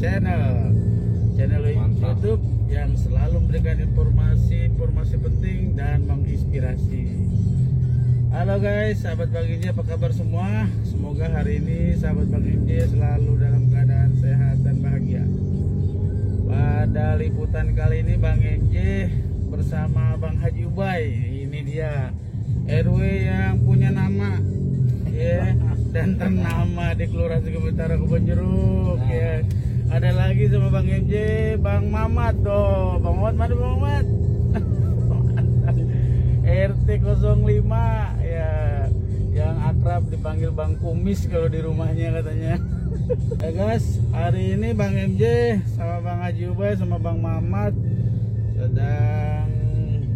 channel YouTube yang selalu memberikan informasi penting dan menginspirasi. Halo guys, sahabat Bang Inje, apa kabar semua? Semoga hari ini sahabat Bang Inje selalu dalam keadaan sehat dan bahagia. Pada liputan kali ini Bang Inje bersama Bang Haji Ubay. Ini dia RW yang punya nama ya, dan ternama di Kelurahan Sukabumi Utara Kebon Jeruk ya. Ada lagi sama Bang MJ, Bang Mamat tuh. Bang Mamat mana Bang Mamat? RT 05 ya, yang akrab dipanggil Bang Kumis kalau di rumahnya katanya. Ya guys, hari ini Bang MJ sama Bang Haji Ubay sama Bang Mamat sedang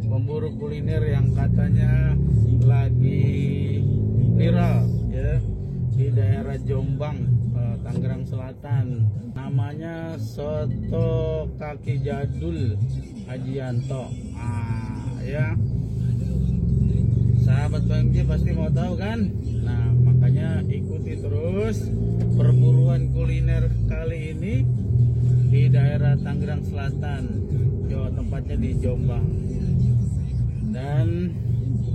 memburu kuliner yang katanya lagi viral ya di daerah Jombang, Tangerang Selatan. Namanya soto kaki jadul Hajianto. Ya, sahabat Bang J pasti mau tahu kan? Nah, makanya ikuti terus perburuan kuliner kali ini di daerah Tangerang Selatan. Yo, tempatnya di Jombang. Dan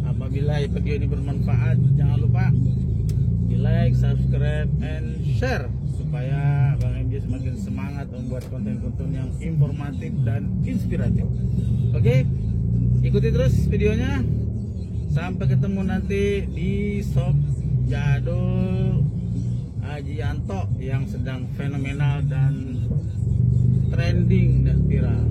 apabila video ini bermanfaat, jangan lupa di like, subscribe, and share supaya Bang MJ semakin semangat membuat konten-konten yang informatif dan inspiratif. Oke, ikuti terus videonya. Sampai ketemu nanti di Sop Jadul Hajianto yang sedang fenomenal dan trending dan viral.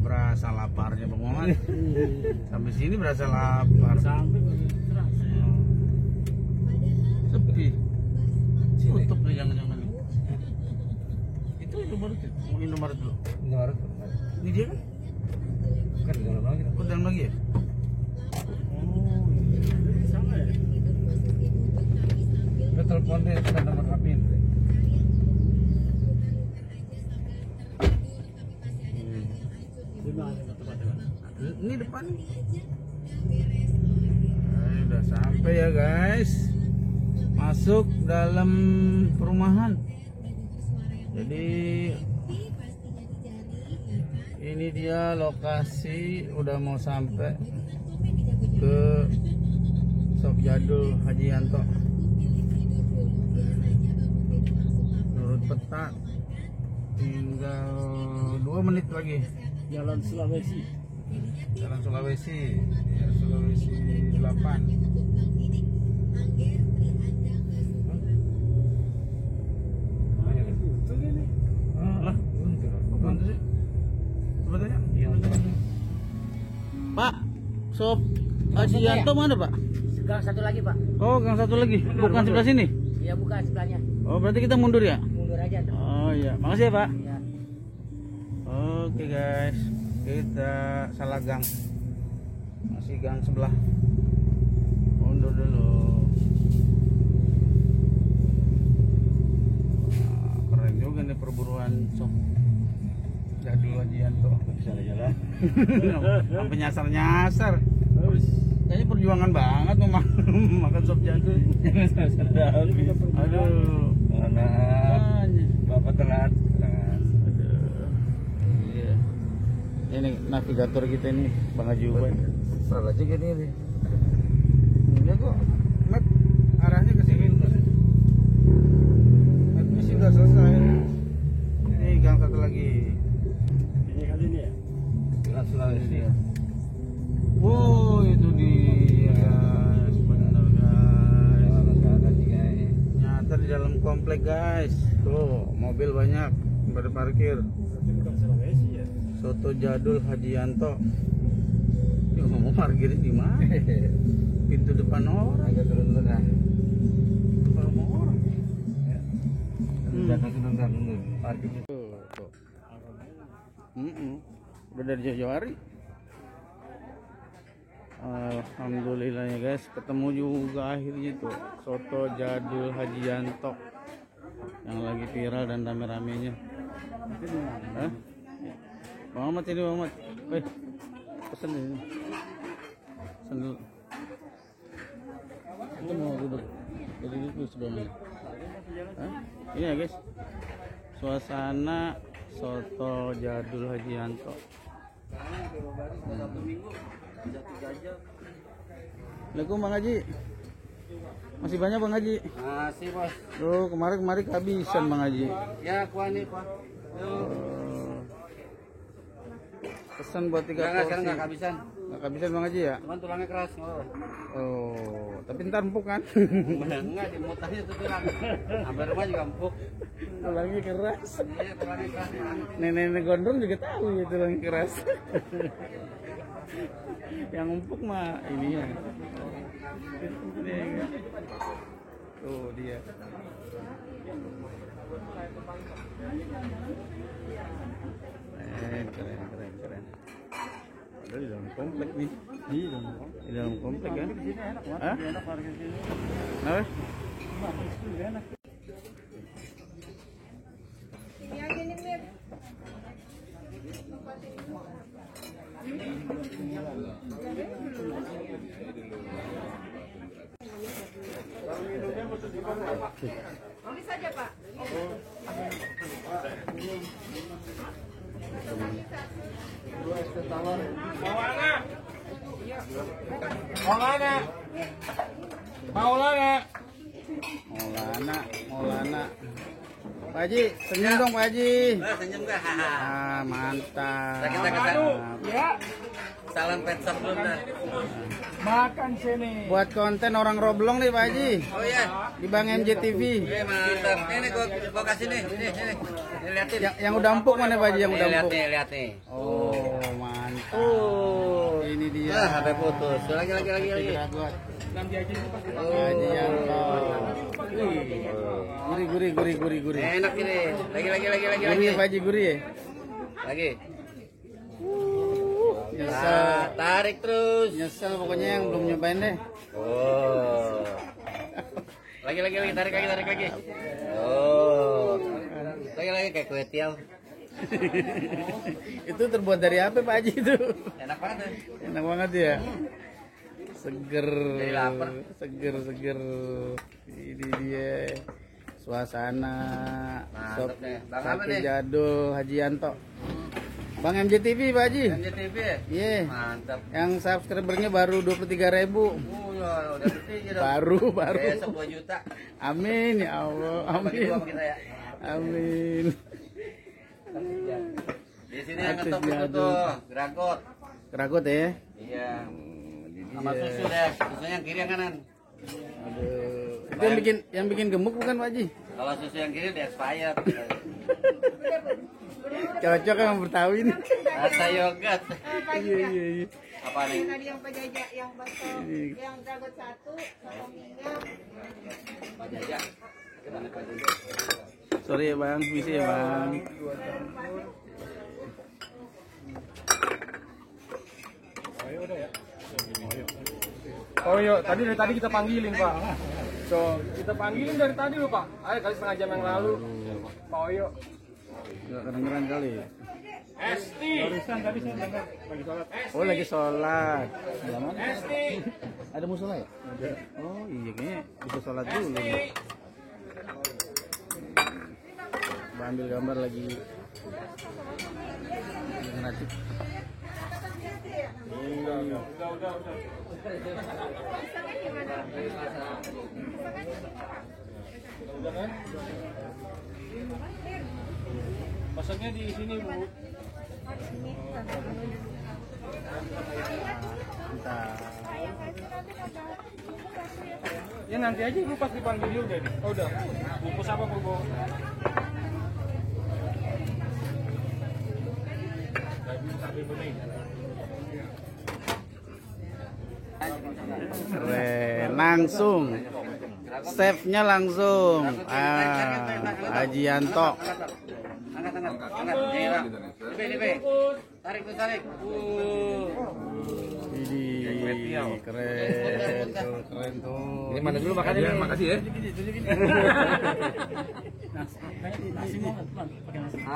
Berasa laparnya Bang Muhammad. Sampai sini berasa lapar. Sampai terasa. Sepi. Tutup nih jangan-jangan. Itu Indomaret. Mau Indomaret dulu. Indomaret. Ini dia kan? Kan di dalam lagi. Oh, dalam lagi ya? Oh, iya. Sama ya. Udah telepon deh, kita nomor rapin. Ini depan. Udah sampai ya guys. Masuk dalam perumahan. Jadi ini dia lokasi, udah mau sampai ke Sop Jadul Hajianto. Menurut peta tinggal 2 menit lagi. Jalan Sulawesi ya, Sulawesi 8. Pak, Sop Hajianto mana Pak? Gang satu lagi Pak. Oh, gang satu lagi, bukan sebelah sini? Iya, bukan sebelahnya. Oh, berarti kita mundur ya? Mundur aja tuh. Oh iya, makasih ya Pak. Ya. Oke guys, kita salah gang, masih gang sebelah, mundur dulu. kemajuan Sob Jadul Hajianto. Jalan-jalan. Sampai nyasar-nyasar. Kayaknya perjuangan banget mau makan sop jadul. Aduh. Mana? Bapak telat. Aduh. Iya. Ini navigator kita nih, Bang Haji Uban. Salah aja gini nih. Ini kok map arahnya ke sini. Mapnya sih udah selesai. Ini gang satu lagi. Ini kali ini ya? Jalan Sulawesi ya. Wow, itu dia guys, benar guys. Nyata di dalam komplek guys. Tuh, mobil banyak pada parkir. Tapi bukan Sulawesi ya? Soto Jadul Hajianto. Yuk, mau parkir di mana? Pintu depan orang. Agak turun-turun kan? Depan rumah orang. Jangan turun-turun. Parkirnya. Tuh. Udah dari jauh-jauh hari. Alhamdulillah ya guys, ketemu juga akhirnya tuh Soto Jadul Hajianto yang lagi viral dan rame-ramenya. Hah? Bang Ahmad ini, Bang Ahmad. Pesan ini. Pesan dulu. Itu mau duduk. Jadi itu sebelumnya. Hah? Ini ya guys. Suasana Soto Jadul Hajianto. Assalamualaikum Bang Haji. Masih banyak Bang Haji? Masih bos. Tuh kemarin kehabisan Bang Haji. Ya kuah nih kuah. Pesan buat 3 porsi. Sekarang nggak kehabisan. Nggak kehabisan Bang Haji ya? Cuman tulangnya keras. Oh, tapi ntar empuk kan? Enggak, di mutanya tuh tulang. Hampir rumah juga empuk. Tulangnya keras. Iya, tulangnya keras. Nenek-nenek gondrong juga tahu ya tulangnya keras. Yang empuk mah ini ya. Tuh dia. Keren. Ada di dalam komplek nih. Di dalam komplek kan? Hah? Kenapa? Tulis saja Pak. Maulana. Pak Haji, senyum dong Pak Haji. Senyum gak? Mantap. Ya. Salam pet shop dulu dah. Makan sini. Buat konten orang Roblong nih Pak Haji. Oh iya. Di Bang MJTV. Mantap. Ini gua kasih nih. Ini liatin. Yang udah empuk mana Pak Haji yang udah empuk? Lihat nih. Oh, mantap. Ini dia. Sampai putus. Lagi. Nanti aja ini Pak. Hajianto. Gurih. Enak ini. Lagi. Gurih ya Pak Haji, gurih ya? Lagi. Nyesel. Tarik terus. Nyesel pokoknya yang belum nyobain deh. Oh. Lagi. Tarik lagi. Oh. Lagi kayak kue tiaw. Itu terbuat dari apa Pak Haji itu? Enak banget. Enak banget ya. Seger. Jadi lapar. Seger. Ini dia suasana Mantap deh. Bang apa Soto nih? Jadul Hajianto. Bang MJTV Pak Haji. MJTV ya? Iya. Mantap. Yang subscribernya baru 23.000. Ya, udah berarti dong. Baru. Besok 2 juta. Amin ya Allah. Bagi dua Amin. sama kita ya. Amin. Di sini Artis yang ngetop itu jadul. tuh, Gragot. Keragut ya. Iya. Ini Sama dia. susu deh. Susunya yang kiri yang kanan. Aduh. Itu yang bikin gemuk bukan Pak Haji? Kalau susu yang kiri udah expired. Cocok yang Betawi ini. Rasa yogurt. Iya. Apa nih? Tadi yang penjajah, yang bakso, yang dragon 1, sotong minyak. Pak Jaja. Gimana Pak Jaja? Sorry ya Bang, bisa ya Bang. Oh iya, dari tadi kita panggilin Pak. So, kita panggilin dari tadi loh Pak. Ayo kali setengah jam yang lalu. Pak Oyo. Nggak kedengeran kali. Esti. Barusan tadi saya dengar lagi sholat. Oh lagi sholat. Esti. Ada musola ya? Ada. Oh iya kayaknya bisa sholat dulu. Nih. Ambil gambar lagi. Ngeracik. Udah. Udah kan? Masaknya di sini, Bu. Mantap. Ya nanti aja Ibu pas dipanggil udah nih. Oh udah. Bungkus apa Bu? Keren, langsung. Chefnya langsung. Haji Yanto. Angkat. Ini, tarik tuh, tarik. Ini keren tuh. Ini mana dulu makannya? Makasih ya.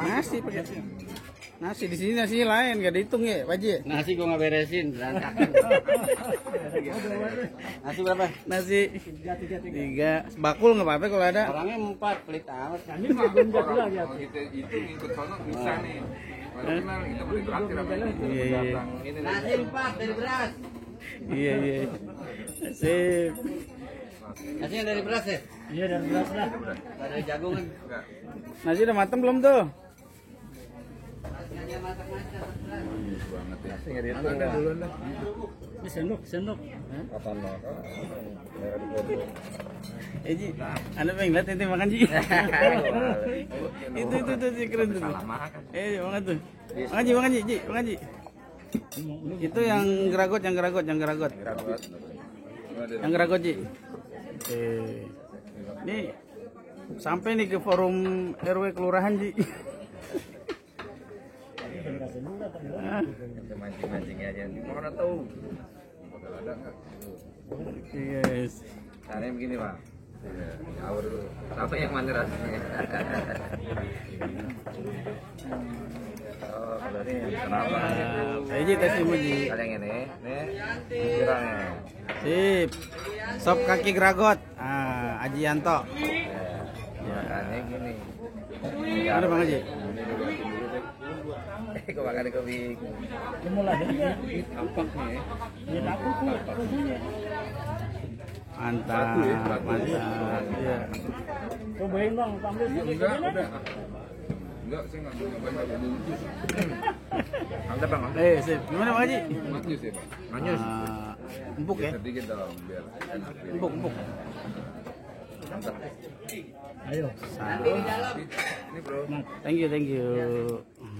Nasi pakai nasi di sini nasi lain gak dihitung ya, Pak Haji? Nasi gua nggak beresin, berantakan. Nasi berapa? Nasi 3 bakul nggak apa-apa kalau ada. Orangnya 4, pelit amat. Kalau kita itu ngikut sono bisa nih. Kalau kenal kita mau traktir apa ini? Iya. Ini Nasi 4 dari beras. Iya. Sip. Nasinya dari beras ya? Iya dari beras lah. Nggak dari jagung kan? enggak. Nasi udah mateng belum tuh? Nasinya masak-masak. Banget ya. Angkat dulu dah. Ini sendok. Kapan lo? Ji, Anda pengen lihat ente makan Ji? itu keren tuh. Makan tuh. Makan Ji. Itu yang geragot. Yang geragot Ji. Ini sampai nih ke forum RW kelurahan Ji. Mancing aja. Mana tahu? Yes. Caranya begini Pak. Awur dulu. Sampai yang mana rasanya? Oh, berarti kenapa? Ji tes ilmu Ji. Ada yang ini, nih, kiranya. Sip. Sop kaki geragot. Haji Yanto. Makannya gini. Ada Bang Haji? Kok makan kopi? Mantap. Iya. Cobain Bang, sambil Enggak, udah. Enggak, saya nggak mau nyobain dulu jus. Mantap Bang. Sip. Gimana Bang Haji? Manyus ya, Bang. Manyus. Empuk ya? Sedikit dong, biar enak. Empuk. Ayo. Ini bro. Thank you.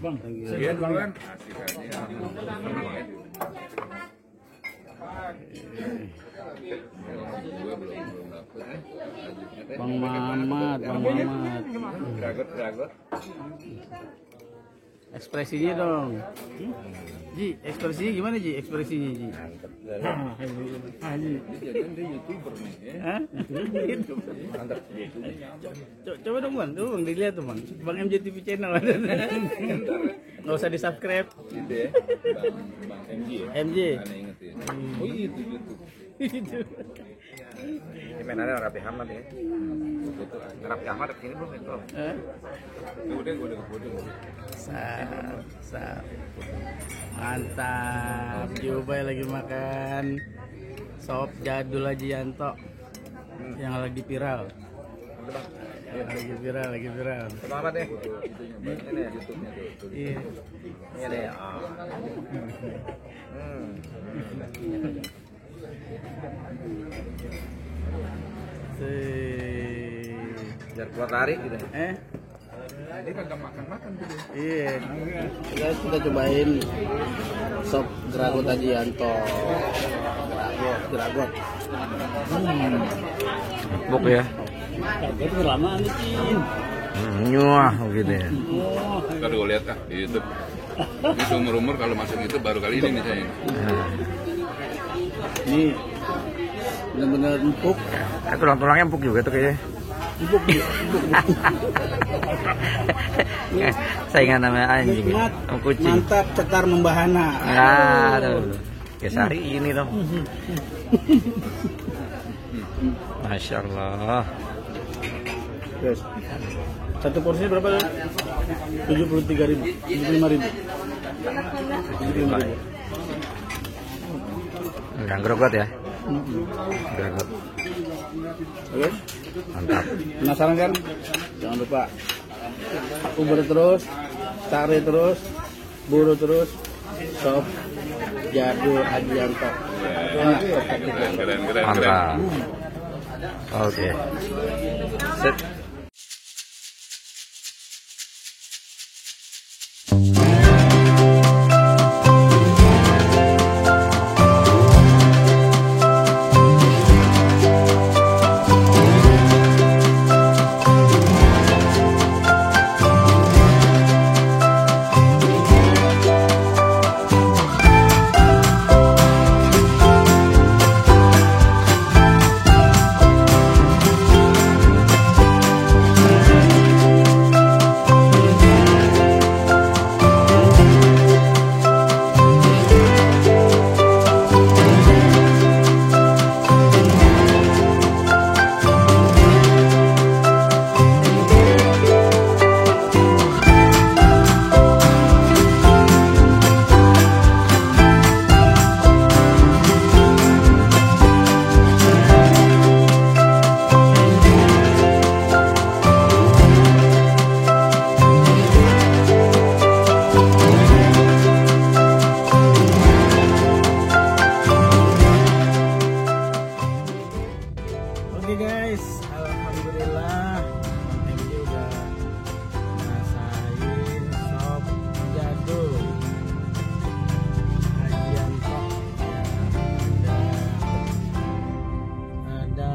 Bang, Thank you. Iya duluan. Asik aja. Senang ya. Gue belum dapet. Bang Mamat. Geragot. Ekspresinya dong. Ji, ekspresinya gimana Ji? Ekspresinya Ji. Jadi dia YouTuber nih ya. Hah? Mantap. Coba dong Bang, dilihat tuh Bang. Bang MJTV channel. Nggak usah di subscribe. Gitu ya. Bang MJ ya. MJ. Aneh inget ya. Oh itu YouTube. Itu. Ini mainannya Rapi Ahmad ya. Itu Rapi Ahmad kesini belum itu? Udah gue udah kebodong. Sap. Mantap. Jubay lagi makan sop jadul Haji Yanto yang lagi viral. Lagi viral. Selamat deh. Ini ya YouTube-nya tuh. Iya. Ini deh. Biar keluar tarik gitu. Dia kagak makan tuh. Iya. Guys, kita cobain sop geragot Haji Yanto. Geragot. Buk ya. itu lama nih Cin. Nyuah gitu ya. Ntar gue lihat di YouTube. Ini seumur-umur kalau masuk itu baru kali ini nih saya. Ini benar-benar empuk. Tulang-tulangnya empuk juga tuh kayaknya. Saingan namanya anjing. Nikmat, Kucing. mantap, cetar membahana. Aduh. Kayak hari ini dong. Masya Allah. Yes. Satu porsinya berapa ya? 73.000, 75.000. 75.000. Enggak grogot ya? Grogot. Oke. Mantap. Penasaran kan? Jangan lupa Uber terus, cari terus, buru terus, Sop Jadul Hajianto. Mantap. Oke. Set. Oke guys, alhamdulillah Bang MJ udah ngerasain Sop Jadul Hajianto. Ada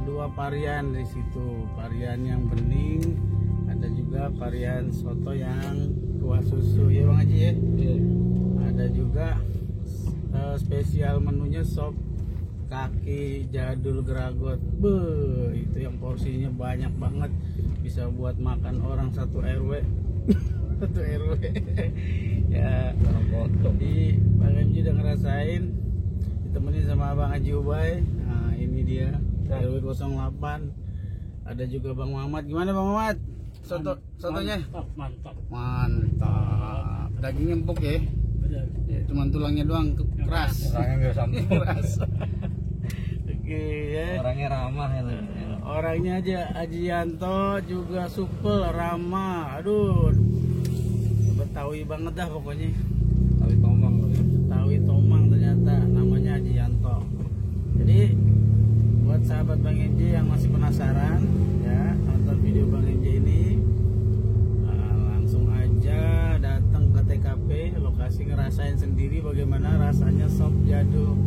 dua varian di situ, varian yang bening, ada juga varian soto yang kuah susu ya Bang Haji ya. Ada juga spesial menunya sop kaki jadul Gragot. Itu yang porsinya banyak banget, bisa buat makan orang satu RW. Satu RW. Ya, di Bang MJ udah ngerasain, ditemenin sama Bang Haji Ubay. Nah, ini dia RW 08. Ada juga Bang Muhammad. Gimana Bang Muhammad? Sotonya? Mantap. Mantap. Dagingnya empuk ya. Ya, cuman tulangnya doang keras. Orangnya nggak sampai. Keras. Oke ya. Orangnya ramah ya. Orangnya aja Hajianto juga supel, ramah. Aduh. Betawi banget dah pokoknya. Tapi tomang. Betawi Tomang ternyata namanya Hajianto. Jadi buat sahabat Bang MJ yang masih penasaran ya, nonton video Bang MJ ini, langsung aja datang ke TKP lokasi, ngerasain sendiri bagaimana rasanya sop jadul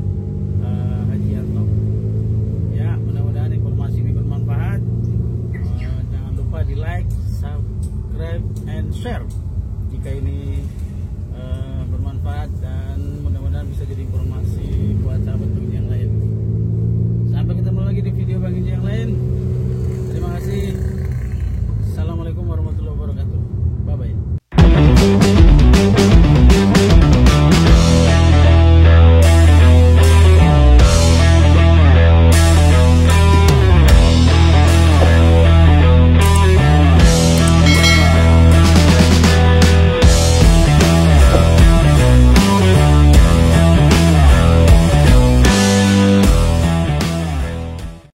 Hajianto. Ya, mudah-mudahan informasi ini bermanfaat. Jangan lupa di like, subscribe, and share jika ini bermanfaat, dan mudah-mudahan bisa jadi informasi